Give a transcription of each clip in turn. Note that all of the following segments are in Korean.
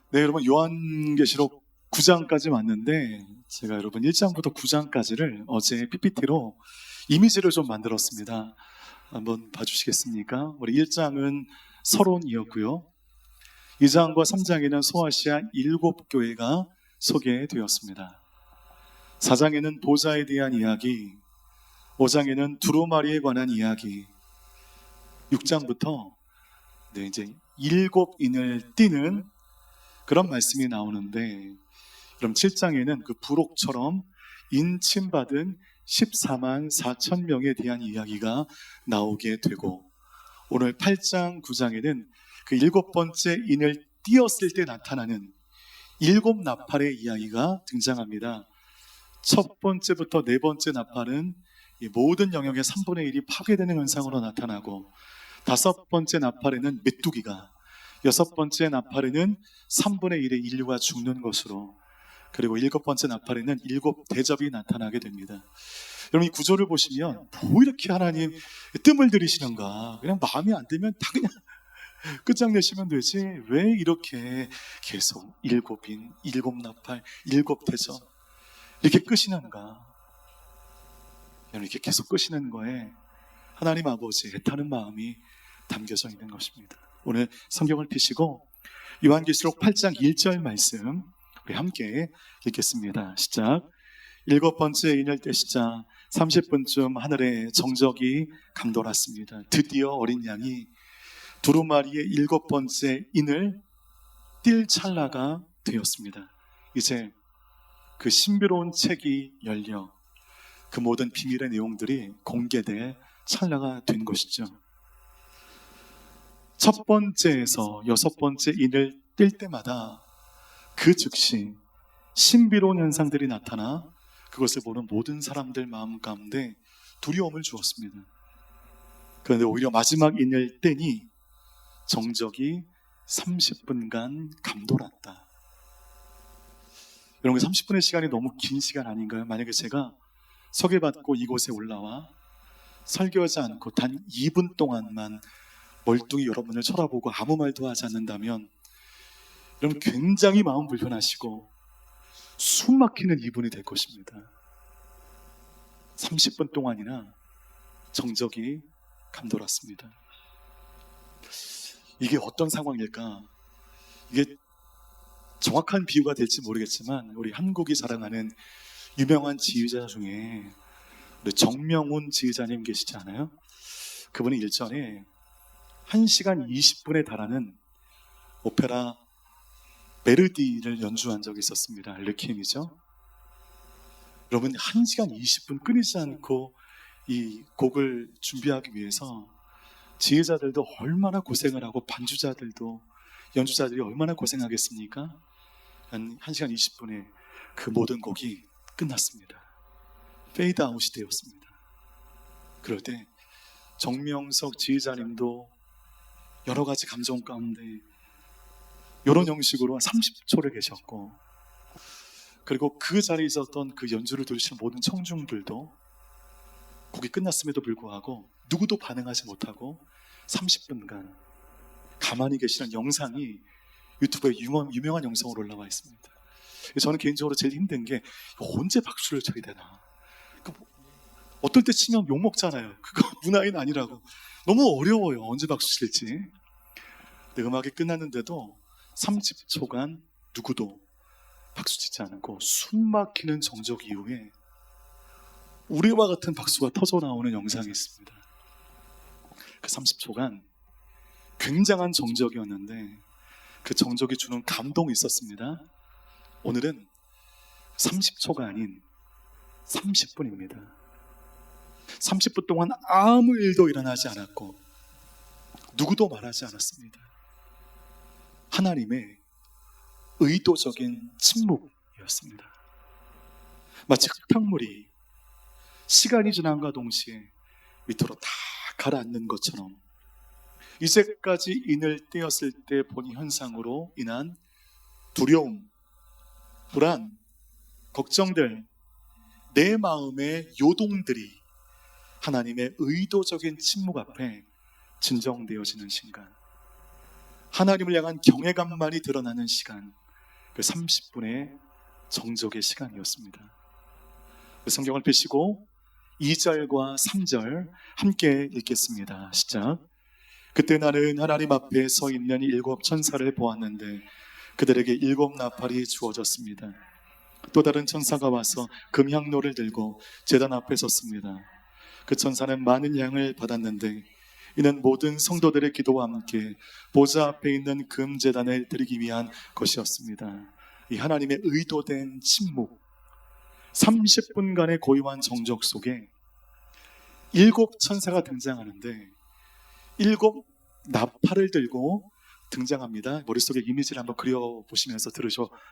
네, 여러분 요한계시록 9장까지 왔는데 제가 여러분 1장부터 9장까지를 어제 PPT로 이미지를 좀 만들었습니다. 한번 봐주시겠습니까? 우리 1장은 서론이었고요. 2장과 3장에는 소아시아 7교회가 소개되었습니다. 4장에는 보좌에 대한 이야기, 5장에는 두루마리에 관한 이야기, 6장부터 이제 7인을 띠는 그런 말씀이 나오는데, 그럼 7장에는 그 부록처럼 인침받은 14만 4천 명에 대한 이야기가 나오게 되고, 오늘 8장 9장에는 그 7번째 인을 띄었을 때 나타나는 7나팔의 이야기가 등장합니다. 첫 번째부터 네 번째 나팔은 이 모든 영역의 3분의 1이 파괴되는 현상으로 나타나고, 다섯 번째 나팔에는 메뚜기가, 여섯 번째 나팔에는 3분의 1의 인류가 죽는 것으로, 그리고 일곱 번째 나팔에는 7대접이 나타나게 됩니다. 여러분 이 구조를 보시면 뭐 이렇게 하나님 뜸을 들이시는가, 그냥 마음에 안 들면 다 그냥 끝장내시면 되지 왜 이렇게 계속 7인, 7나팔, 7대접 이렇게 끄시는가. 이렇게 계속 끄시는 거에 하나님 아버지 애타는 마음이 담겨져 있는 것입니다. 오늘 성경을 펴시고 요한계시록 8장 1절 말씀 우리 함께 읽겠습니다. 시작. 7번째 인을 떼시자 30분쯤 하늘에 정적이 감돌았습니다. 드디어 어린 양이 두루마리의 7번째 인을 띨 찰나가 되었습니다. 이제 그 신비로운 책이 열려 그 모든 비밀의 내용들이 공개될 찰나가 된 것이죠. 첫 번째에서 여섯 번째 인을 띨 때마다 그 즉시 신비로운 현상들이 나타나 그것을 보는 모든 사람들 마음 가운데 두려움을 주었습니다. 그런데 오히려 마지막 인을 떼니 정적이 30분간 감돌았다. 여러분 30분의 시간이 너무 긴 시간 아닌가요? 만약에 제가 소개받고 이곳에 올라와 설교하지 않고 단 2분 동안만 멀뚱히 여러분을 쳐다보고 아무 말도 하지 않는다면 여러분 굉장히 마음 불편하시고 숨 막히는 2분이 될 것입니다. 30분 동안이나 정적이 감돌았습니다. 이게 어떤 상황일까? 이게 정확한 비유가 될지 모르겠지만 우리 한국이 자랑하는 유명한 지휘자 중에 우리 정명훈 지휘자님 계시지 않아요? 그분이 일전에 1시간 20분에 달하는 오페라 메르디를 연주한 적이 있었습니다. 르키엠이죠. 여러분 1시간 20분 끊이지 않고 이 곡을 준비하기 위해서 지휘자들도 얼마나 고생을 하고 반주자들도 연주자들이 얼마나 고생하겠습니까? 한 1시간 20분에 그 모든 곡이 끝났습니다. 페이드 아웃이 되었습니다. 그럴 때 정명석 지휘자님도 여러 가지 감정 가운데 이런 형식으로 한 30초를 계셨고, 그리고 그 자리에 있었던 그 연주를 들으시는 모든 청중들도 곡이 끝났음에도 불구하고 누구도 반응하지 못하고 30분간 가만히 계시는 영상이 유튜브에 유명한 영상으로 올라와 있습니다. 저는 개인적으로 제일 힘든 게 언제 박수를 쳐야 되나. 어떨 때 치면 욕먹잖아요. 그거 문화인 아니라고. 너무 어려워요. 언제 박수 칠지. 근데 음악이 끝났는데도 30초간 누구도 박수 치지 않고 숨 막히는 정적 이후에 우리와 같은 박수가 터져 나오는 영상이 있습니다. 그 30초간 굉장한 정적이었는데 그 정적이 주는 감동이 있었습니다. 오늘은 30초가 아닌 30분입니다. 30분 동안 아무 일도 일어나지 않았고 누구도 말하지 않았습니다. 하나님의 의도적인 침묵이었습니다. 마치 흙탕물이 시간이 지남과 동시에 밑으로 다 가라앉는 것처럼 이제까지 인을 떼었을 때 본 현상으로 인한 두려움, 불안, 걱정들, 내 마음의 요동들이 하나님의 의도적인 침묵 앞에 진정되어지는 순간 하나님을 향한 경외감만이 드러나는 시간, 그 30분의 정적의 시간이었습니다. 성경을 펴시고 2절과 3절 함께 읽겠습니다. 시작. 그때 나는 하나님 앞에 서 있는 7 천사를 보았는데 그들에게 7 나팔이 주어졌습니다. 또 다른 천사가 와서 금향로를 들고 제단 앞에 섰습니다. 그 천사는 많은 양을 받았는데 이는 모든 성도들의 기도와 함께 보좌 앞에 있는 금제단을 드리기 위한 것이었습니다. 이 하나님의 의도된 침묵, 30분간의 고요한 정적 속에 7 천사가 등장하는데 7 나팔을 들고 등장합니다. 머릿속에 이미지를 한번 그려보시면서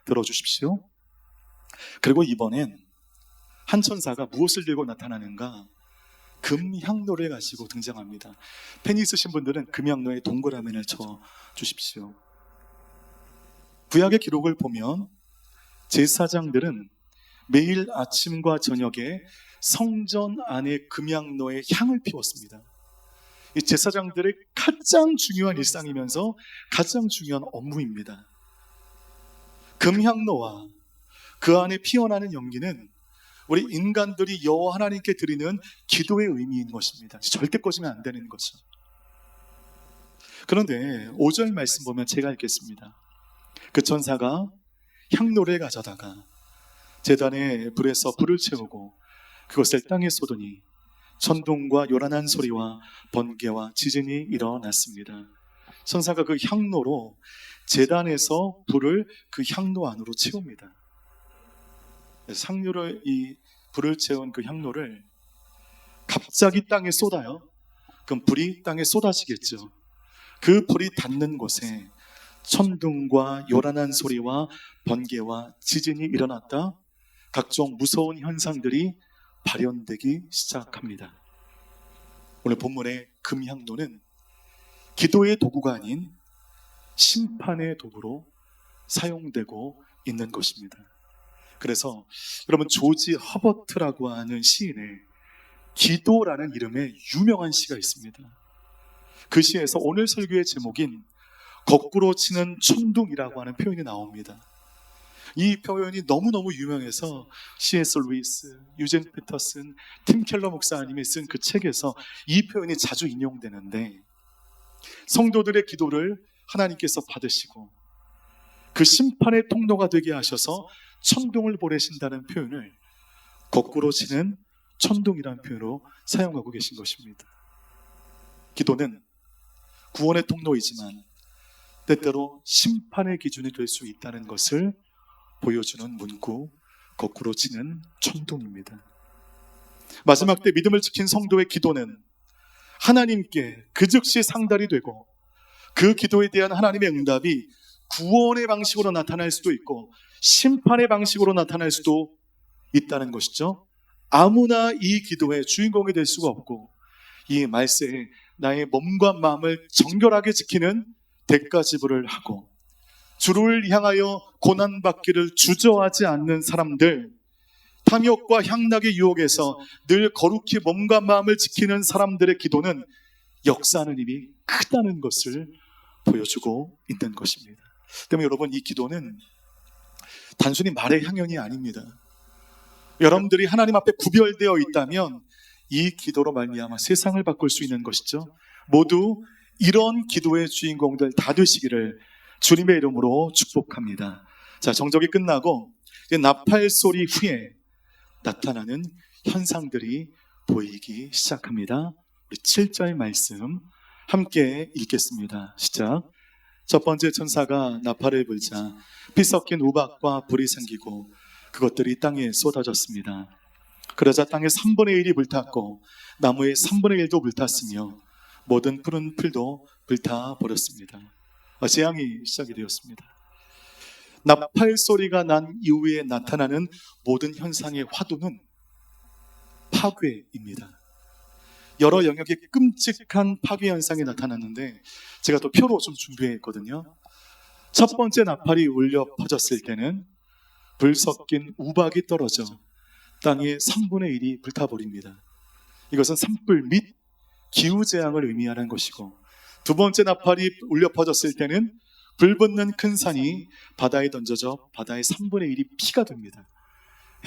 들어주십시오. 그리고 이번엔 한 천사가 무엇을 들고 나타나는가? 금향로를 가지고 등장합니다. 펜 있으신 분들은 금향로에 동그라미를 쳐 주십시오. 구약의 기록을 보면 제사장들은 매일 아침과 저녁에 성전 안에 금향로에 향을 피웠습니다. 이 제사장들의 가장 중요한 일상이면서 가장 중요한 업무입니다. 금향로와 그 안에 피어나는 연기는 우리 인간들이 여호와 하나님께 드리는 기도의 의미인 것입니다. 절대 꺼지면 안 되는 거죠. 그런데 5절 말씀 보면 제가 읽겠습니다. 그 천사가 향로를 가져다가 제단에 불에서 불을 채우고 그것을 땅에 쏟으니 천둥과 요란한 소리와 번개와 지진이 일어났습니다. 천사가 그 향로로 제단에서 불을 그 향로 안으로 채웁니다. 상류를 이 불을 채운 그 향로를 갑자기 땅에 쏟아요. 그럼 불이 땅에 쏟아지겠죠. 그 불이 닿는 곳에 천둥과 요란한 소리와 번개와 지진이 일어났다. 각종 무서운 현상들이 발현되기 시작합니다. 오늘 본문의 금향로는 기도의 도구가 아닌 심판의 도구로 사용되고 있는 것입니다. 그래서 여러분 조지 허버트라고 하는 시인의 기도라는 이름의 유명한 시가 있습니다. 그 시에서 오늘 설교의 제목인 거꾸로 치는 천둥이라고 하는 표현이 나옵니다. 이 표현이 너무너무 유명해서 C.S. 루이스, 유젠 피터슨, 팀 켈러 목사님이 쓴 그 책에서 이 표현이 자주 인용되는데 성도들의 기도를 하나님께서 받으시고 그 심판의 통로가 되게 하셔서 천둥을 보내신다는 표현을 거꾸로 치는 천둥이라는 표현으로 사용하고 계신 것입니다. 기도는 구원의 통로이지만 때때로 심판의 기준이 될 수 있다는 것을 보여주는 문구, 거꾸로 치는 천둥입니다. 마지막 때 믿음을 지킨 성도의 기도는 하나님께 그 즉시 상달이 되고 그 기도에 대한 하나님의 응답이 구원의 방식으로 나타날 수도 있고 심판의 방식으로 나타날 수도 있다는 것이죠. 아무나 이 기도의 주인공이 될 수가 없고 이 말세에 나의 몸과 마음을 정결하게 지키는 대가 지불을 하고 주를 향하여 고난받기를 주저하지 않는 사람들, 탐욕과 향락의 유혹에서 늘 거룩히 몸과 마음을 지키는 사람들의 기도는 역사하는 힘이 크다는 것을 보여주고 있는 것입니다. 때문에 여러분, 이 기도는 단순히 말의 향연이 아닙니다. 여러분들이 하나님 앞에 구별되어 있다면 이 기도로 말미암아 세상을 바꿀 수 있는 것이죠. 모두 이런 기도의 주인공들 다 되시기를 주님의 이름으로 축복합니다. 자, 정적이 끝나고 나팔 소리 후에 나타나는 현상들이 보이기 시작합니다. 우리 7절 말씀 함께 읽겠습니다. 시작. 첫 번째 천사가 나팔을 불자 피 섞인 우박과 불이 생기고 그것들이 땅에 쏟아졌습니다. 그러자 땅의 3분의 1이 불탔고 나무의 3분의 1도 불탔으며 모든 푸른 풀도 불타버렸습니다. 재앙이 시작이 되었습니다. 나팔 소리가 난 이후에 나타나는 모든 현상의 화두는 파괴입니다. 여러 영역의 끔찍한 파괴 현상이 나타났는데 제가 또 표로 좀 준비했거든요. 첫 번째 나팔이 울려 퍼졌을 때는 불 섞인 우박이 떨어져 땅의 3분의 1이 불타버립니다. 이것은 산불 및 기후재앙을 의미하는 것이고 두 번째 나팔이 울려 퍼졌을 때는 불붙는 큰 산이 바다에 던져져 바다의 3분의 1이 피가 됩니다.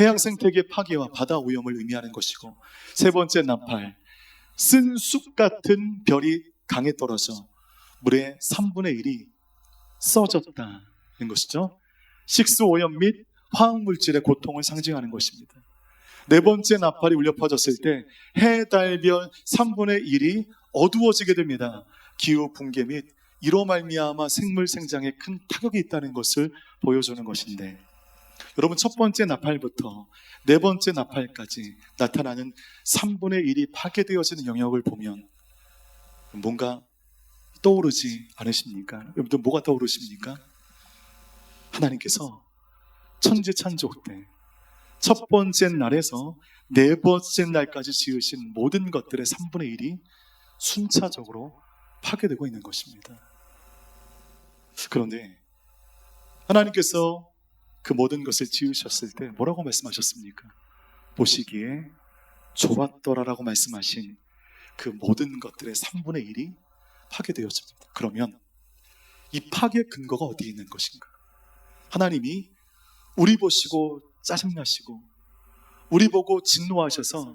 해양 생태계 파괴와 바다 오염을 의미하는 것이고, 세 번째 나팔, 쓴 쑥 같은 별이 강에 떨어져 물의 3분의 1이 써졌다는 것이죠. 식수 오염 및 화학물질의 고통을 상징하는 것입니다. 네 번째 나팔이 울려 퍼졌을 때 해, 달, 별 3분의 1이 어두워지게 됩니다. 기후 붕괴 및 이로 말미암아 생물 생장에 큰 타격이 있다는 것을 보여주는 것인데, 여러분, 첫 번째 나팔부터 네 번째 나팔까지 나타나는 3분의 1이 파괴되어지는 영역을 보면 뭔가 떠오르지 않으십니까? 여러분들 뭐가 떠오르십니까? 하나님께서 천지창조 때 첫 번째 날에서 네 번째 날까지 지으신 모든 것들의 3분의 1이 순차적으로 파괴되고 있는 것입니다. 그런데 하나님께서 그 모든 것을 지으셨을 때 뭐라고 말씀하셨습니까? 보시기에 좋았더라라고 말씀하신 그 모든 것들의 3분의 1이 파괴되어집니다. 그러면 이 파괴 근거가 어디에 있는 것인가? 하나님이 우리 보시고 짜증나시고 우리 보고 진노하셔서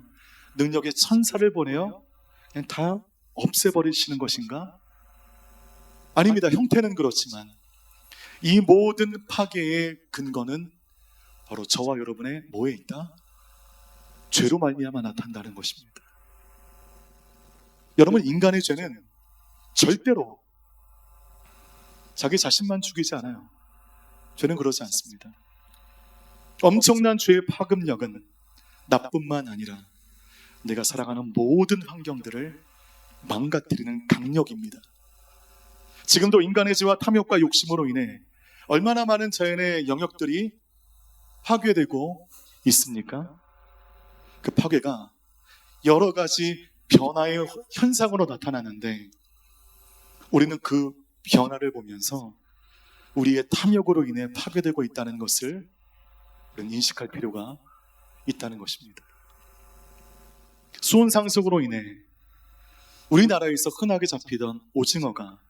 능력의 천사를 보내어 그냥 다 없애버리시는 것인가? 아닙니다. 형태는 그렇지만 이 모든 파괴의 근거는 바로 저와 여러분의 뭐에 있다? 죄로 말미암아 나타난다는 것입니다. 여러분, 인간의 죄는 절대로 자기 자신만 죽이지 않아요. 죄는 그러지 않습니다. 엄청난 죄의 파급력은 나뿐만 아니라 내가 살아가는 모든 환경들을 망가뜨리는 강력입니다. 지금도 인간의 죄와 탐욕과 욕심으로 인해 얼마나 많은 자연의 영역들이 파괴되고 있습니까? 그 파괴가 여러 가지 변화의 현상으로 나타나는데, 우리는 그 변화를 보면서 우리의 탐욕으로 인해 파괴되고 있다는 것을 우리는 인식할 필요가 있다는 것입니다. 수온 상승으로 인해 우리나라에서 흔하게 잡히던 오징어가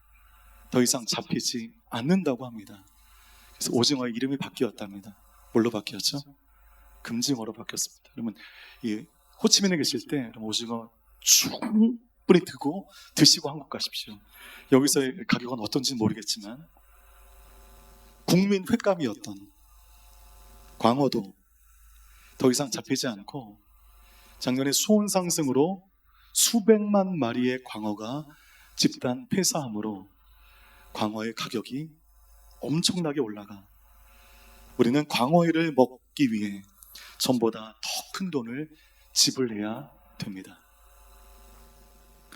더 이상 잡히지 않는다고 합니다. 그래서 오징어의 이름이 바뀌었답니다. 뭘로 바뀌었죠? 금징어로 바뀌었습니다. 그러면 이 호치민에 계실 때 오징어 충분히 드고 드시고 한국 가십시오. 여기서의 가격은 어떤지는 모르겠지만 국민 횟감이었던 광어도 더 이상 잡히지 않고, 작년에 수온 상승으로 수백만 마리의 광어가 집단 폐사함으로 광어의 가격이 엄청나게 올라가 우리는 광어회를 먹기 위해 전보다 더 큰 돈을 지불해야 됩니다.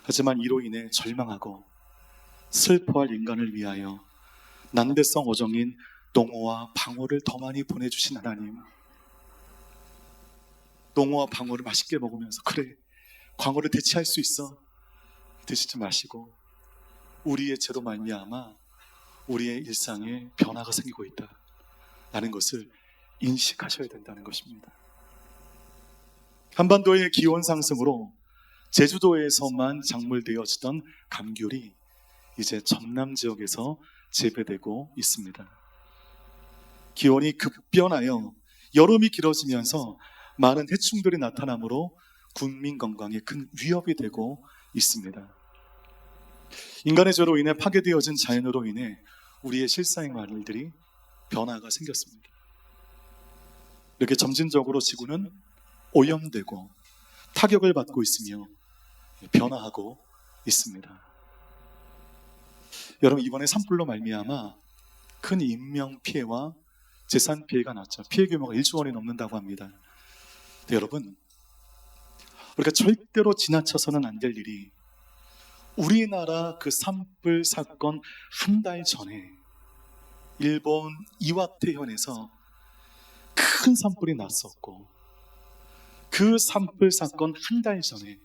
하지만 이로 인해 절망하고 슬퍼할 인간을 위하여 난대성 어종인 농어와 방어를 더 많이 보내주신 하나님, 농어와 방어를 맛있게 먹으면서 그래, 광어를 대체할 수 있어, 드시지 마시고 우리의 죄로 말미암아 우리의 일상에 변화가 생기고 있다라는 것을 인식하셔야 된다는 것입니다. 한반도의 기온 상승으로 제주도에서만 작물되어지던 감귤이 이제 전남 지역에서 재배되고 있습니다. 기온이 급변하여 여름이 길어지면서 많은 해충들이 나타나므로 국민 건강에 큰 위협이 되고 있습니다. 인간의 죄로 인해 파괴되어진 자연으로 인해 우리의 실생활들이 변화가 생겼습니다. 이렇게 점진적으로 지구는 오염되고 타격을 받고 있으며 변화하고 있습니다. 여러분, 이번에 산불로 말미암아 큰 인명 피해와 재산 피해가 났죠. 피해 규모가 1조 원이 넘는다고 합니다. 근데 여러분, 우리가 절대로 지나쳐서는 안 될 일이, 우리나라 그 산불 사건 한 달 전에 일본 이와테현에서 큰 산불이 났었고, 그 산불 사건 한 달 전에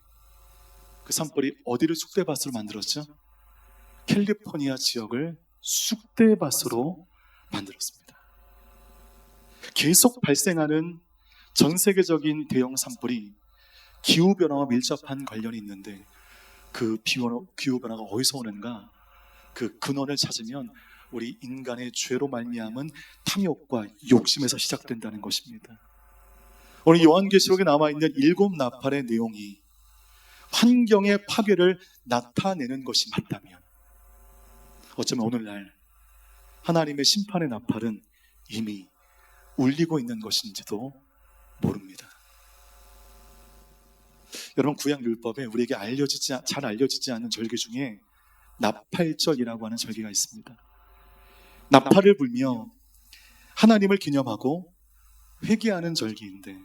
그 산불이 어디를 쑥대밭으로 만들었죠? 캘리포니아 지역을 쑥대밭으로 만들었습니다. 계속 발생하는 전 세계적인 대형 산불이 기후변화와 밀접한 관련이 있는데, 그 기후변화가 어디서 오는가? 그 근원을 찾으면 우리 인간의 죄로 말미암은 탐욕과 욕심에서 시작된다는 것입니다. 오늘 요한계시록에 남아있는 7나팔의 내용이 환경의 파괴를 나타내는 것이 맞다면 어쩌면 오늘날 하나님의 심판의 나팔은 이미 울리고 있는 것인지도 모릅니다. 여러분, 구약율법에 우리에게 잘 알려지지 않는 절기 중에 나팔절이라고 하는 절기가 있습니다. 나팔을 불며 하나님을 기념하고 회개하는 절기인데,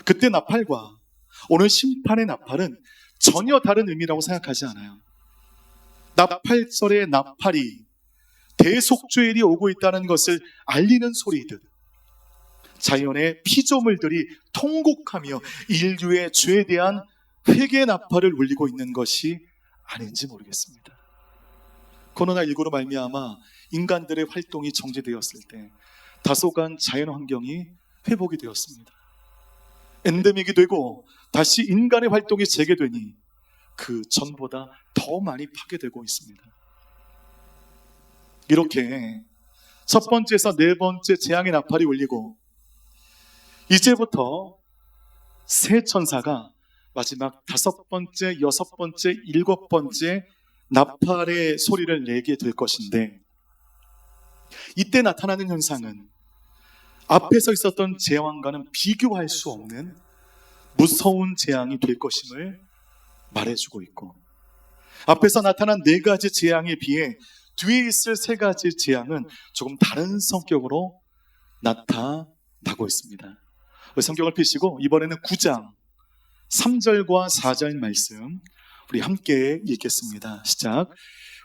그때 나팔과 오늘 심판의 나팔은 전혀 다른 의미라고 생각하지 않아요. 나팔절의 나팔이 대속죄일이 오고 있다는 것을 알리는 소리듯 자연의 피조물들이 통곡하며 인류의 죄에 대한 회개의 나팔을 울리고 있는 것이 아닌지 모르겠습니다. 코로나19로 말미암아 인간들의 활동이 정지되었을 때 다소간 자연 환경이 회복이 되었습니다. 엔데믹이 되고 다시 인간의 활동이 재개되니 그 전보다 더 많이 파괴되고 있습니다. 이렇게 첫 번째에서 네 번째 재앙의 나팔이 울리고 이제부터 새 천사가 마지막 다섯 번째, 여섯 번째, 일곱 번째 나팔의 소리를 내게 될 것인데, 이때 나타나는 현상은 앞에서 있었던 재앙과는 비교할 수 없는 무서운 재앙이 될 것임을 말해주고 있고, 앞에서 나타난 네 가지 재앙에 비해 뒤에 있을 세 가지 재앙은 조금 다른 성격으로 나타나고 있습니다. 성경을 펴시고 이번에는 9장 3절과 4절 말씀 우리 함께 읽겠습니다. 시작.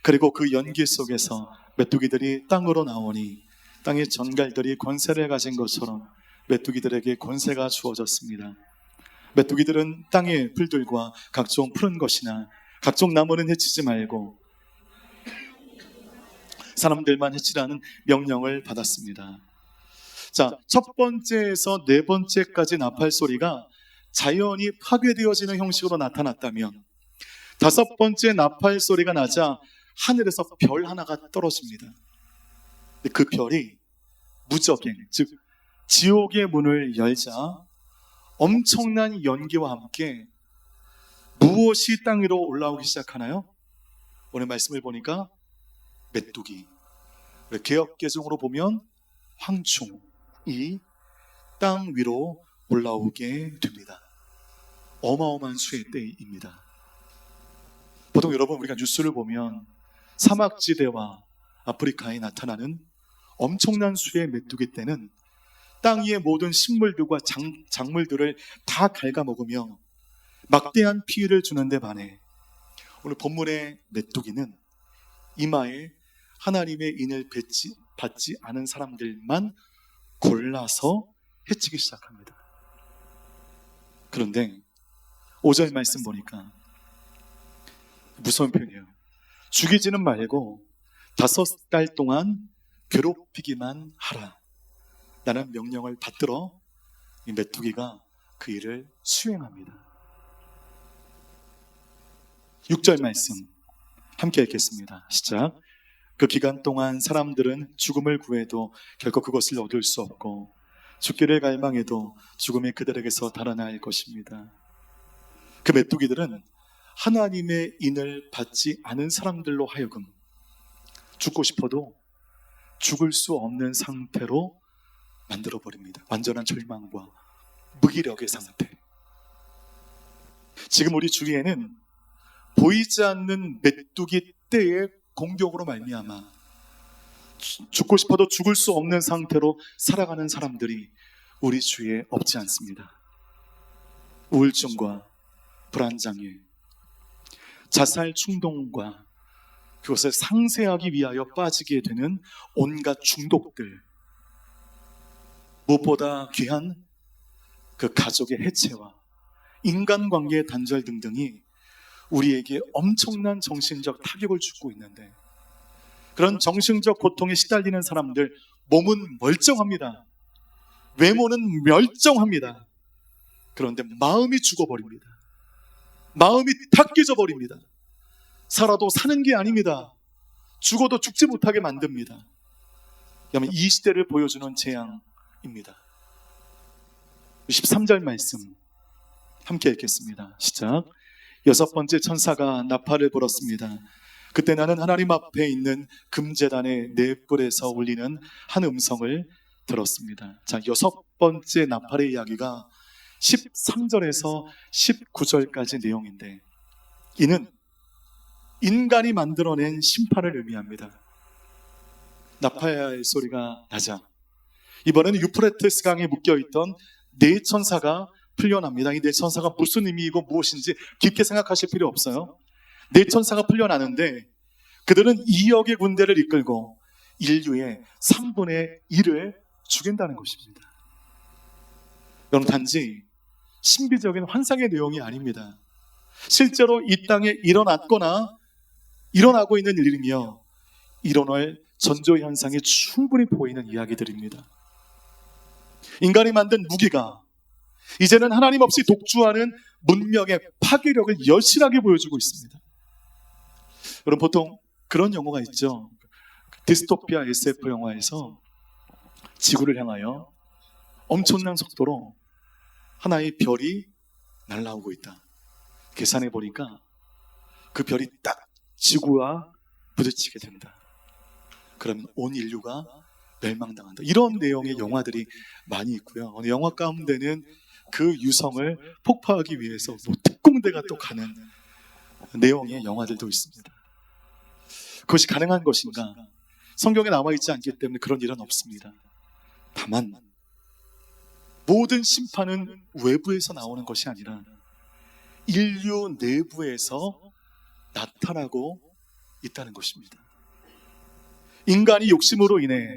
그리고 그 연기 속에서 메뚜기들이 땅으로 나오니 땅의 전갈들이 권세를 가진 것처럼 메뚜기들에게 권세가 주어졌습니다. 메뚜기들은 땅의 풀들과 각종 푸른 것이나 각종 나무는 해치지 말고 사람들만 해치라는 명령을 받았습니다. 자, 첫 번째에서 네 번째까지 나팔 소리가 자연이 파괴되어지는 형식으로 나타났다면, 다섯 번째 나팔 소리가 나자 하늘에서 별 하나가 떨어집니다. 그 별이 무적행, 즉 지옥의 문을 열자 엄청난 연기와 함께 무엇이 땅 위로 올라오기 시작하나요? 오늘 말씀을 보니까 메뚜기, 개역개정으로 보면 황충이 땅 위로 올라오게 됩니다. 어마어마한 수의 때입니다. 보통 여러분, 우리가 뉴스를 보면 사막지대와 아프리카에 나타나는 엄청난 수의 메뚜기 떼는 땅 위의 모든 식물들과 작물들을 다 갉아먹으며 막대한 피해를 주는데 반해 오늘 본문의 메뚜기는 이마에 하나님의 인을 받지 않은 사람들만 골라서 해치기 시작합니다. 그런데 5절 말씀 보니까 무서운 표현이에요. 죽이지는 말고 5달 동안 괴롭히기만 하라. 라는 명령을 받들어 이 메뚜기가 그 일을 수행합니다. 6절 말씀 함께 읽겠습니다. 시작. 그 기간 동안 사람들은 죽음을 구해도 결코 그것을 얻을 수 없고 죽기를 갈망해도 죽음이 그들에게서 달아날 것입니다. 그 메뚜기들은 하나님의 인을 받지 않은 사람들로 하여금 죽고 싶어도 죽을 수 없는 상태로 만들어버립니다. 완전한 절망과 무기력의 상태. 지금 우리 주위에는 보이지 않는 메뚜기 떼의 공격으로 말미암아 죽고 싶어도 죽을 수 없는 상태로 살아가는 사람들이 우리 주위에 없지 않습니다. 우울증과 불안장애, 자살 충동과 그것을 상쇄하기 위하여 빠지게 되는 온갖 중독들, 무엇보다 귀한 그 가족의 해체와 인간관계의 단절 등등이 우리에게 엄청난 정신적 타격을 주고 있는데, 그런 정신적 고통에 시달리는 사람들, 몸은 멀쩡합니다. 외모는 멸쩡합니다. 그런데 마음이 죽어버립니다. 마음이 탁 깨져버립니다. 살아도 사는 게 아닙니다. 죽어도 죽지 못하게 만듭니다. 그러면 이 시대를 보여주는 재앙입니다. 13절 말씀 함께 읽겠습니다. 시작. 여섯 번째 천사가 나팔을 불었습니다. 그때 나는 하나님 앞에 있는 금제단의 네 뿔에서 울리는 한 음성을 들었습니다. 자, 여섯 번째 나팔의 이야기가 13절에서 19절까지 내용인데, 이는 인간이 만들어낸 심판을 의미합니다. 나팔 소리가 나자 이번에는 유프라테스 강에 묶여있던 네 천사가 풀려납니다. 이 네 천사가 무슨 의미이고 무엇인지 깊게 생각하실 필요 없어요. 네 천사가 풀려나는데 그들은 2억의 군대를 이끌고 인류의 3분의 1을 죽인다는 것입니다. 여러분, 단지 신비적인 환상의 내용이 아닙니다. 실제로 이 땅에 일어났거나 일어나고 있는 일이며 일어날 전조 현상이 충분히 보이는 이야기들입니다. 인간이 만든 무기가 이제는 하나님 없이 독주하는 문명의 파괴력을 여실하게 보여주고 있습니다. 여러분, 보통 그런 영화가 있죠. 디스토피아 SF 영화에서 지구를 향하여 엄청난 속도로 하나의 별이 날아오고 있다. 계산해 보니까 그 별이 딱 지구와 부딪히게 된다. 그러면 온 인류가 멸망당한다. 이런 내용의 영화들이 많이 있고요. 어느 영화 가운데는 그 유성을 폭파하기 위해서 특공대가 또 가는 내용의 영화들도 있습니다. 그것이 가능한 것인가? 성경에 나와 있지 않기 때문에 그런 일은 없습니다. 다만 모든 심판은 외부에서 나오는 것이 아니라 인류 내부에서 나타나고 있다는 것입니다. 인간이 욕심으로 인해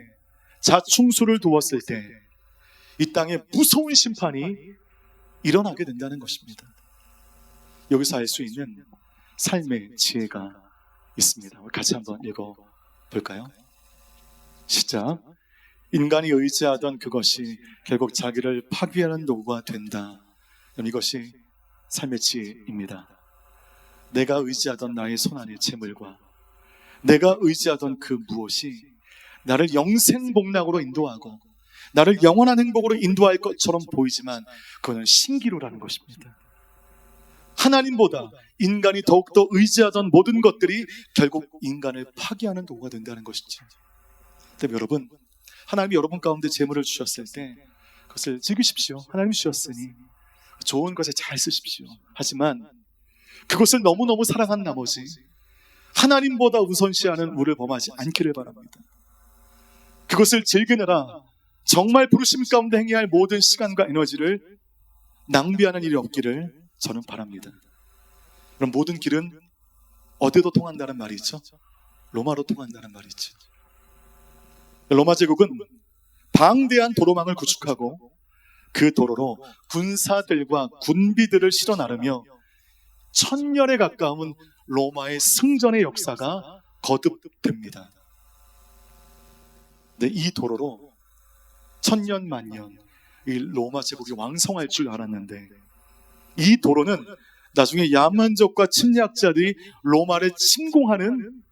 자충수를 두었을 때 이 땅에 무서운 심판이 일어나게 된다는 것입니다. 여기서 알 수 있는 삶의 지혜가 있습니다. 같이 한번 읽어볼까요? 시작. 인간이 의지하던 그것이 결국 자기를 파괴하는 도구가 된다. 이것이 삶의 지혜입니다. 내가 의지하던 나의 손안의 재물과 내가 의지하던 그 무엇이 나를 영생복락으로 인도하고 나를 영원한 행복으로 인도할 것처럼 보이지만 그거는 신기루라는 것입니다. 하나님보다 인간이 더욱더 의지하던 모든 것들이 결국 인간을 파괴하는 도구가 된다는 것이죠. 근데 여러분, 하나님이 여러분 가운데 재물을 주셨을 때 그것을 즐기십시오. 하나님이 주셨으니 좋은 것에 잘 쓰십시오. 하지만 그것을 너무너무 사랑한 나머지 하나님보다 우선시하는 우를 범하지 않기를 바랍니다. 그것을 즐기느라 정말 부르심 가운데 행해야 할 모든 시간과 에너지를 낭비하는 일이 없기를 저는 바랍니다. 그럼 모든 길은 어디로 통한다는 말이 있죠? 로마로 통한다는 말이 있죠. 로마 제국은 방대한 도로망을 구축하고 그 도로로 군사들과 군비들을 실어 나르며 1000년에 가까운 로마의 승전의 역사가 거듭됩니다. 네, 이 도로로 1000년 만년 이 로마 제국이 왕성할 줄 알았는데 이 도로는 나중에 야만족과 침략자들이 로마를 침공하는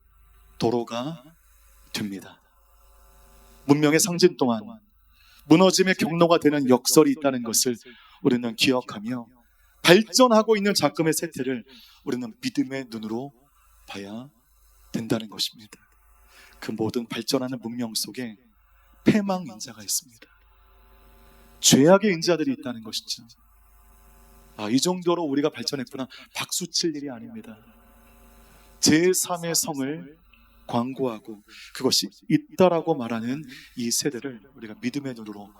도로가 됩니다. 문명의 상징 또한 무너짐의 경로가 되는 역설이 있다는 것을 우리는 기억하며 발전하고 있는 작금의 세태를 우리는 믿음의 눈으로 봐야 된다는 것입니다. 그 모든 발전하는 문명 속에 패망 인자가 있습니다. 죄악의 인자들이 있다는 것이죠. 이 정도로 우리가 발전했구나, 박수칠 일이 아닙니다. 제3의 성을 광고하고 그것이 있다라고 말하는 이 세대를 우리가 믿음의 눈으로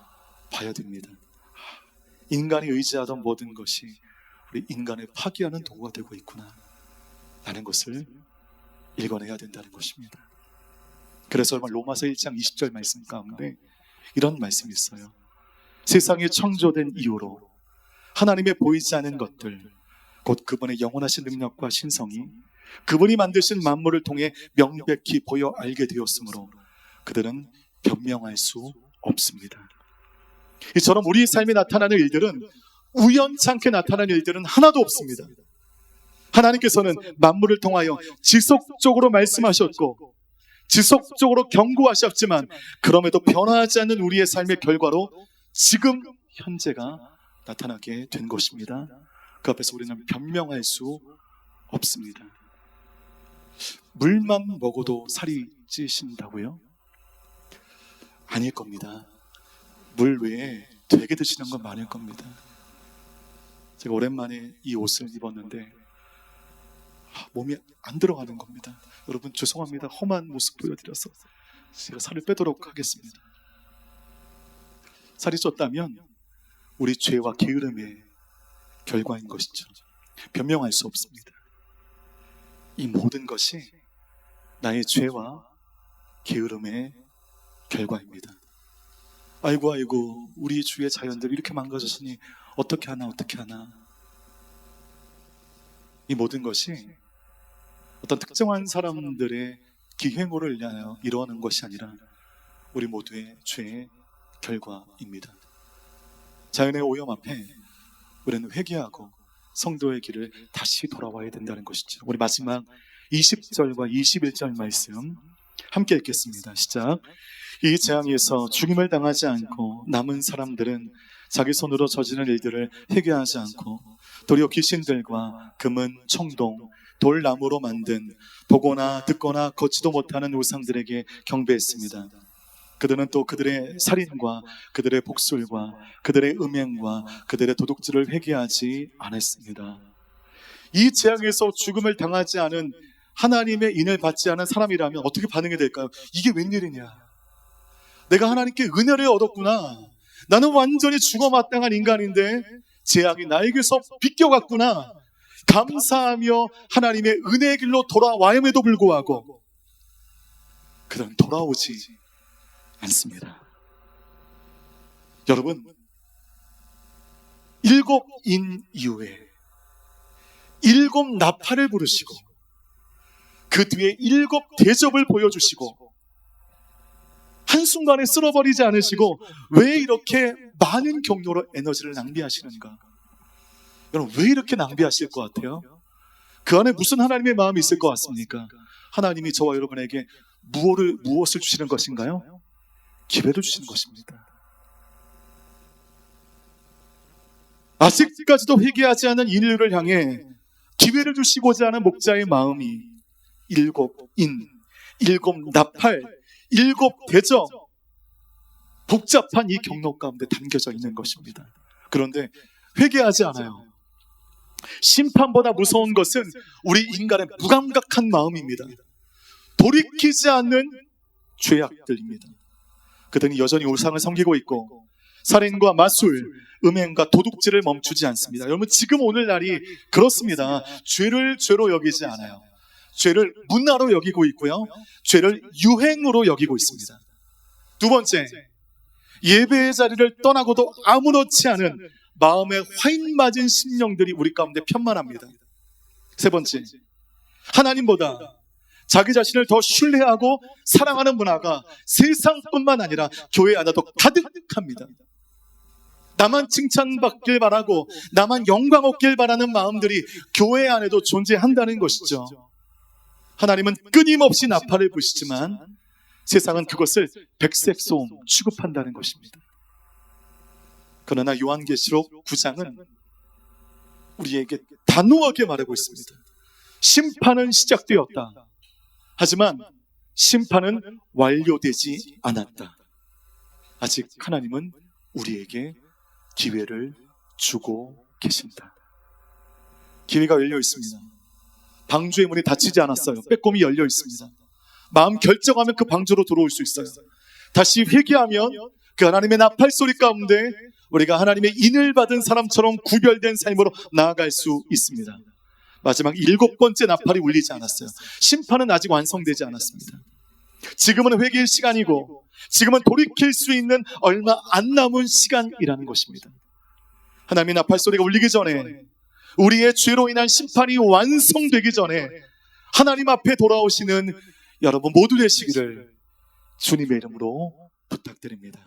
봐야 됩니다. 인간이 의지하던 모든 것이 우리 인간을 파괴하는 도구가 되고 있구나 라는 것을 읽어내야 된다는 것입니다. 그래서 로마서 1장 20절 말씀 가운데 이런 말씀이 있어요. 세상이 창조된 이후로 하나님의 보이지 않는 것들, 곧 그분의 영원하신 능력과 신성이 그분이 만드신 만물을 통해 명백히 보여 알게 되었으므로 그들은 변명할 수 없습니다. 이처럼 우리 삶에 나타나는 일들은 우연찮게 나타나는 일들은 하나도 없습니다. 하나님께서는 만물을 통하여 지속적으로 말씀하셨고 지속적으로 경고하셨지만 그럼에도 변하지 않는 우리의 삶의 결과로 지금 현재가 나타나게 된 것입니다. 그 앞에서 우리는 변명할 수 없습니다. 물만 먹어도 살이 찌신다고요? 아닐 겁니다. 물 외에 되게 드시는 건 많을 겁니다. 제가 오랜만에 이 옷을 입었는데 몸이 안 들어가는 겁니다. 여러분 죄송합니다. 험한 모습 보여드려서 제가 살을 빼도록 하겠습니다. 살이 쪘다면 우리 죄와 게으름의 결과인 것이죠. 변명할 수 없습니다. 이 모든 것이 나의 죄와 게으름의 결과입니다. 아이고 우리 주위의 자연들 이렇게 망가졌으니 어떻게 하나. 이 모든 것이 어떤 특정한 사람들의 기행으로 인하여 이루어지는 것이 아니라 우리 모두의 죄의 결과입니다. 자연의 오염 앞에 우리는 회개하고 성도의 길을 다시 돌아와야 된다는 것이죠. 우리 마지막 20절과 21절 말씀 함께 읽겠습니다. 시작. 이 재앙에서 죽임을 당하지 않고 남은 사람들은 자기 손으로 저지른 일들을 회개하지 않고 도리어 귀신들과 금은, 청동, 돌나무로 만든 보거나 듣거나 걷지도 못하는 우상들에게 경배했습니다. 그들은 또 그들의 살인과 그들의 복술과 그들의 음행과 그들의 도둑질을 회개하지 않았습니다. 이 재앙에서 죽음을 당하지 않은 하나님의 인을 받지 않은 사람이라면 어떻게 반응이 될까요? 이게 웬일이냐? 내가 하나님께 은혜를 얻었구나. 나는 완전히 죽어마땅한 인간인데 재앙이 나에게서 비껴갔구나. 감사하며 하나님의 은혜의 길로 돌아와임에도 불구하고 그들은 돌아오지 않습니다. 여러분, 7인 이후에 7 나팔을 부르시고 그 뒤에 7 대접을 보여주시고 한순간에 쓸어버리지 않으시고 왜 이렇게 많은 경로로 에너지를 낭비하시는가? 여러분, 왜 이렇게 낭비하실 것 같아요? 그 안에 무슨 하나님의 마음이 있을 것 같습니까? 하나님이 저와 여러분에게 무엇을 주시는 것인가요? 기회를 주시는 것입니다. 아직까지도 회개하지 않은 인류를 향해 기회를 주시고자 하는 목자의 마음이 7인, 7 나팔, 7 대접, 복잡한 이 경로 가운데 담겨져 있는 것입니다. 그런데 회개하지 않아요. 심판보다 무서운 것은 우리 인간의 무감각한 마음입니다. 돌이키지 않는 죄악들입니다. 그들은 여전히 우상을 섬기고 있고 살인과 마술, 음행과 도둑질을 멈추지 않습니다. 여러분, 지금 오늘날이 그렇습니다. 죄를 죄로 여기지 않아요. 죄를 문화로 여기고 있고요, 죄를 유행으로 여기고 있습니다. 두 번째, 예배의 자리를 떠나고도 아무렇지 않은 마음에 화인 맞은 심령들이 우리 가운데 편만합니다. 세 번째, 하나님보다 자기 자신을 더 신뢰하고 사랑하는 문화가 세상뿐만 아니라 교회 안에도 가득합니다. 나만 칭찬받길 바라고 나만 영광 얻길 바라는 마음들이 교회 안에도 존재한다는 것이죠. 하나님은 끊임없이 나팔을 부시지만 세상은 그것을 백색소음 취급한다는 것입니다. 그러나 요한계시록 9장은 우리에게 단호하게 말하고 있습니다. 심판은 시작되었다. 하지만 심판은 완료되지 않았다. 아직 하나님은 우리에게 기회를 주고 계신다. 기회가 열려 있습니다. 방주의 문이 닫히지 않았어요. 빼꼼히 열려 있습니다. 마음 결정하면 그 방주로 들어올 수 있어요. 다시 회개하면 그 하나님의 나팔 소리 가운데 우리가 하나님의 인을 받은 사람처럼 구별된 삶으로 나아갈 수 있습니다. 마지막 7번째 나팔이 울리지 않았어요. 심판은 아직 완성되지 않았습니다. 지금은 회개의 시간이고 지금은 돌이킬 수 있는 얼마 안 남은 시간이라는 것입니다. 하나님의 나팔 소리가 울리기 전에, 우리의 죄로 인한 심판이 완성되기 전에 하나님 앞에 돌아오시는 여러분 모두 되시기를 주님의 이름으로 부탁드립니다.